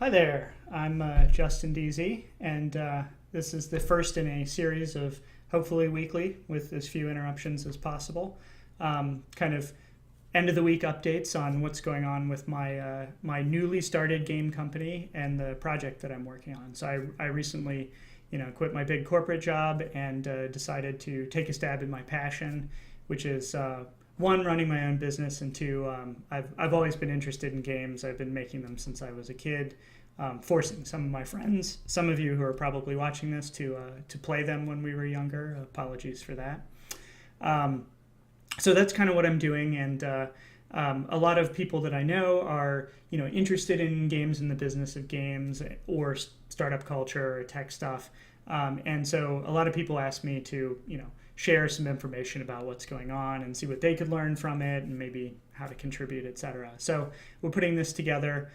Hi there, I'm Justin DZ, and this is the first in a series of hopefully weekly with as few interruptions as possible. Kind of end of the week updates on what's going on with my newly started game company and the project that I'm working on. So I recently, quit my big corporate job and decided to take a stab at my passion, which is one, running my own business, and two, I've always been interested in games. I've been making them since I was a kid, forcing some of my friends, some of you who are probably watching this, to play them when we were younger. Apologies for that. So that's kind of what I'm doing, and a lot of people that I know are interested in games and the business of games or startup culture or tech stuff, and so a lot of people ask me to share some information about what's going on and see what they could learn from it and maybe how to contribute, etc. So we're putting this together.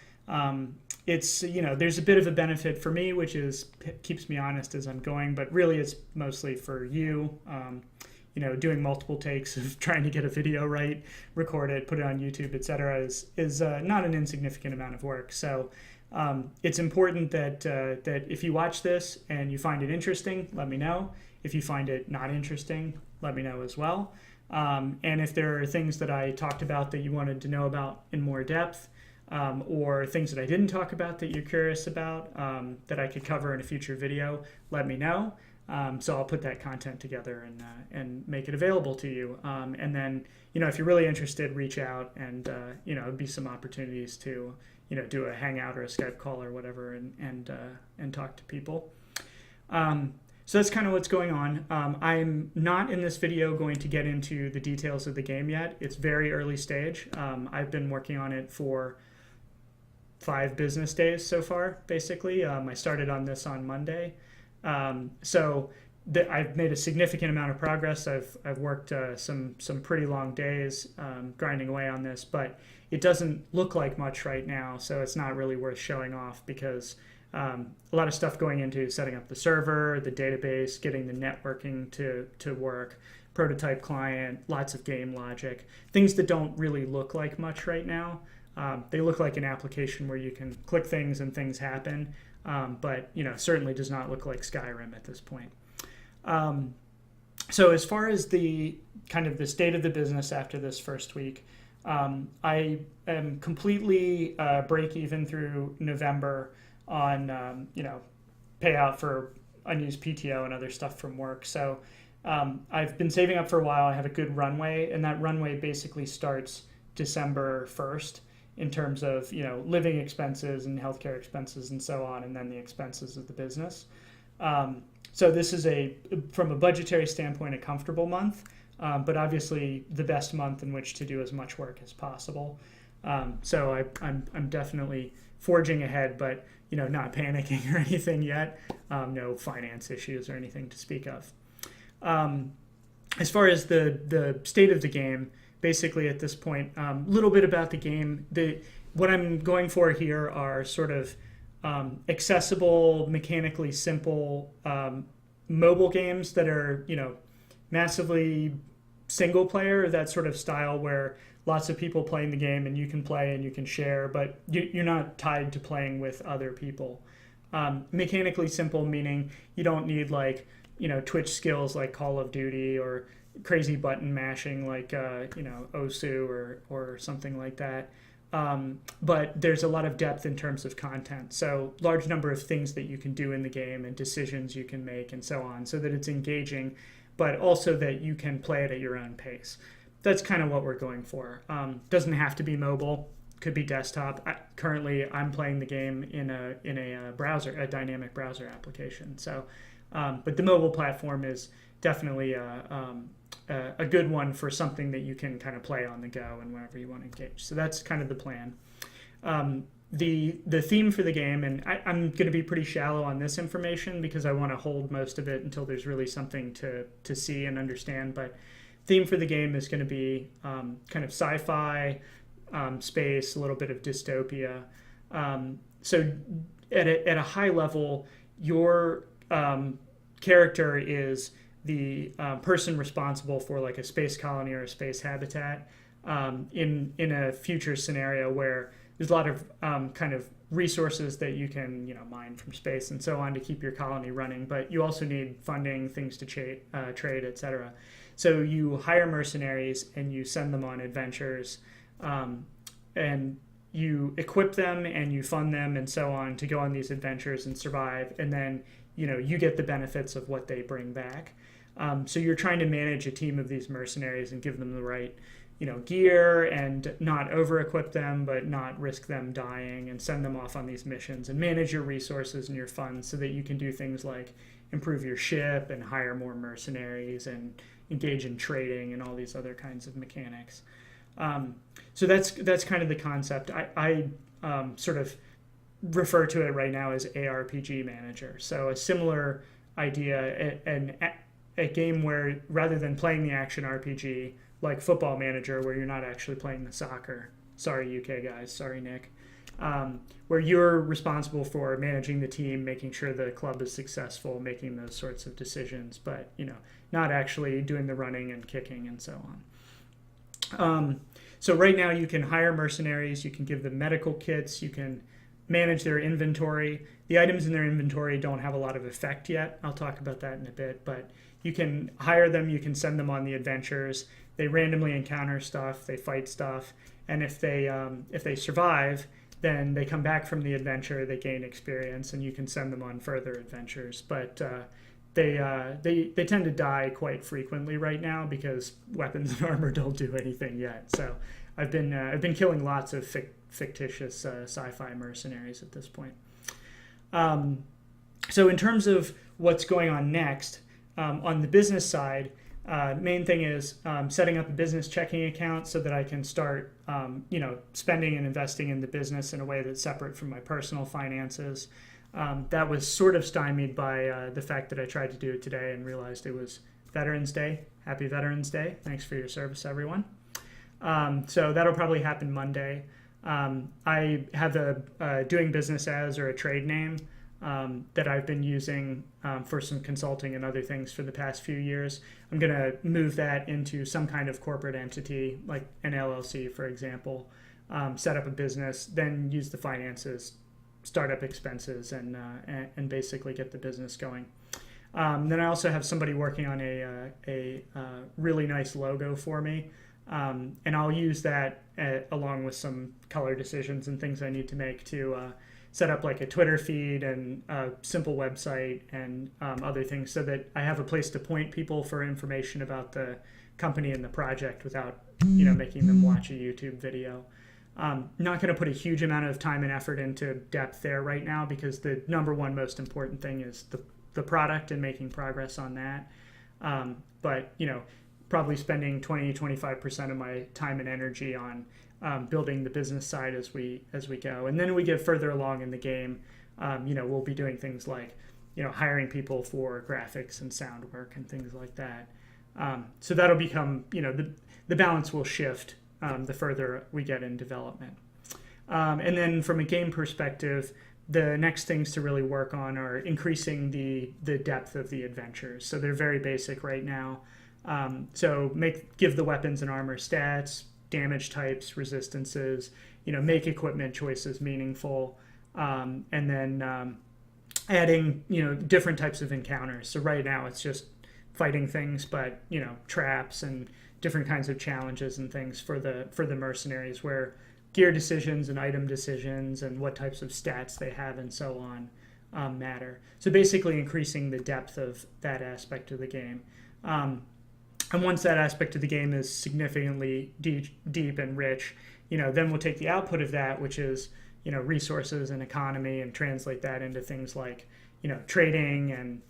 It's there's a bit of a benefit for me, which is keeps me honest as I'm going, but really it's mostly for you. Doing multiple takes of trying to get a video right, record it, put it on YouTube, etc. is not an insignificant amount of work. So it's important that if you watch this and you find it interesting, let me know. If you find it not interesting, let me know as well. And if there are things that I talked about that you wanted to know about in more depth, or things that I didn't talk about that you're curious about, that I could cover in a future video, let me know. So I'll put that content together and make it available to you. And then, if you're really interested, reach out, and it'd be some opportunities to do a hangout or a Skype call or whatever, and talk to people. So that's kind of what's going on. I'm not in this video going to get into the details of the game yet. It's very early stage. I've been working on it for 5 business days so far, basically. I started on this on Monday. So I've made a significant amount of progress. I've worked some pretty long days grinding away on this, but it doesn't look like much right now, so it's not really worth showing off because a lot of stuff going into setting up the server, the database, getting the networking to work, prototype client, lots of game logic, things that don't really look like much right now. They look like an application where you can click things and things happen, but certainly does not look like Skyrim at this point. So as far as the kind of the state of the business after this first week, I am completely break even through November on payout for unused PTO and other stuff from work. So I've been saving up for a while. I have a good runway, and that runway basically starts December 1st in terms of living expenses and healthcare expenses and so on, and then the expenses of the business. So this is from a budgetary standpoint, a comfortable month, but obviously the best month in which to do as much work as possible. So I'm definitely forging ahead, but not panicking or anything yet. No finance issues or anything to speak of. As far as the state of the game, basically at this point, a little bit about the game. What I'm going for here are sort of accessible, mechanically simple mobile games that are massively single player, that sort of style where lots of people playing the game and you can play and you can share, but you're not tied to playing with other people. Mechanically simple meaning you don't need Twitch skills like Call of Duty or crazy button mashing like Osu or something like that. But there's a lot of depth in terms of content. So large number of things that you can do in the game and decisions you can make and so on, so that it's engaging, but also that you can play it at your own pace. That's kind of what we're going for. Doesn't have to be mobile, could be desktop. Currently, I'm playing the game in a browser, a dynamic browser application. So, but the mobile platform is definitely a good one for something that you can kind of play on the go and whenever you want to engage. So that's kind of the plan. The theme for the game, and I'm going to be pretty shallow on this information because I want to hold most of it until there's really something to see and understand, but theme for the game is going to be kind of sci-fi, space, a little bit of dystopia. So at a high level, your character is the person responsible for like a space colony or a space habitat in a future scenario where there's a lot of kind of resources that you can mine from space and so on to keep your colony running, but you also need funding, things to trade, etc. So you hire mercenaries and you send them on adventures, and you equip them and you fund them and so on to go on these adventures and survive, and then you get the benefits of what they bring back. So you're trying to manage a team of these mercenaries and give them the right gear and not over equip them but not risk them dying, and send them off on these missions and manage your resources and your funds so that you can do things like improve your ship and hire more mercenaries and engage in trading and all these other kinds of mechanics. So that's kind of the concept. I sort of refer to it right now as ARPG manager. So a similar idea, a game where rather than playing the action RPG like Football Manager, where you're not actually playing the soccer. Sorry, UK guys. Sorry, Nick. Where you're responsible for managing the team, making sure the club is successful, making those sorts of decisions, but not actually doing the running and kicking and so on. So right now you can hire mercenaries, you can give them medical kits, you can manage their inventory. The items in their inventory don't have a lot of effect yet. I'll talk about that in a bit, but you can hire them, you can send them on the adventures. They randomly encounter stuff, they fight stuff, and if they survive, then they come back from the adventure, they gain experience, and you can send them on further adventures. But they tend to die quite frequently right now because weapons and armor don't do anything yet. So I've been killing lots of fictitious sci-fi mercenaries at this point. So in terms of what's going on next, on the business side, main thing is setting up a business checking account so that I can start spending and investing in the business in a way that's separate from my personal finances. That was sort of stymied by the fact that I tried to do it today and realized it was Veterans Day. Happy Veterans Day. Thanks for your service, everyone. So that'll probably happen Monday. I have a doing business as or a trade name that I've been using for some consulting and other things for the past few years. I'm going to move that into some kind of corporate entity, like an LLC, for example, set up a business, then use the finances, startup expenses, and basically get the business going. Then I also have somebody working on a really nice logo for me, and I'll use that along with some color decisions and things I need to make to set up like a Twitter feed and a simple website and other things so that I have a place to point people for information about the company and the project without making them watch a YouTube video. Not going to put a huge amount of time and effort into depth there right now because the number one most important thing is the product and making progress on that. But probably spending 20-25% of my time and energy on building the business side as we go, and then we get further along in the game. We'll be doing things like hiring people for graphics and sound work and things like that. So that'll become the balance will shift the further we get in development. And then from a game perspective, the next things to really work on are increasing the depth of the adventures. So they're very basic right now. So give the weapons and armor stats, damage types, resistances, make equipment choices meaningful, and then adding different types of encounters. So right now it's just fighting things, but traps and different kinds of challenges and things for the mercenaries, where gear decisions and item decisions and what types of stats they have and so on matter. So basically increasing the depth of that aspect of the game. And once that aspect of the game is significantly deep and rich, then we'll take the output of that, which is resources and economy, and translate that into things like trading and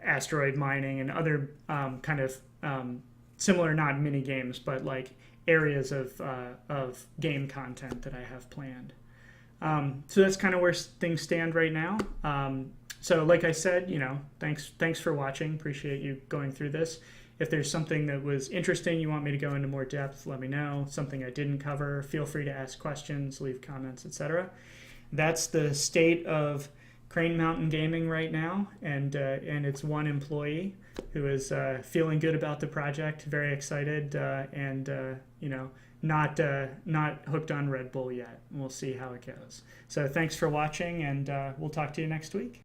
asteroid mining and other kind of similar, not mini games, but like areas of game content that I have planned. So that's kind of where things stand right now. So like I said, thanks for watching. Appreciate you going through this. If there's something that was interesting you want me to go into more depth, let me know. Something I didn't cover, feel free to ask questions, leave comments, etc. That's the state of Crane Mountain Gaming right now, and it's one employee who is feeling good about the project, very excited, and not hooked on Red Bull yet. We'll see how it goes. So thanks for watching, and we'll talk to you next week.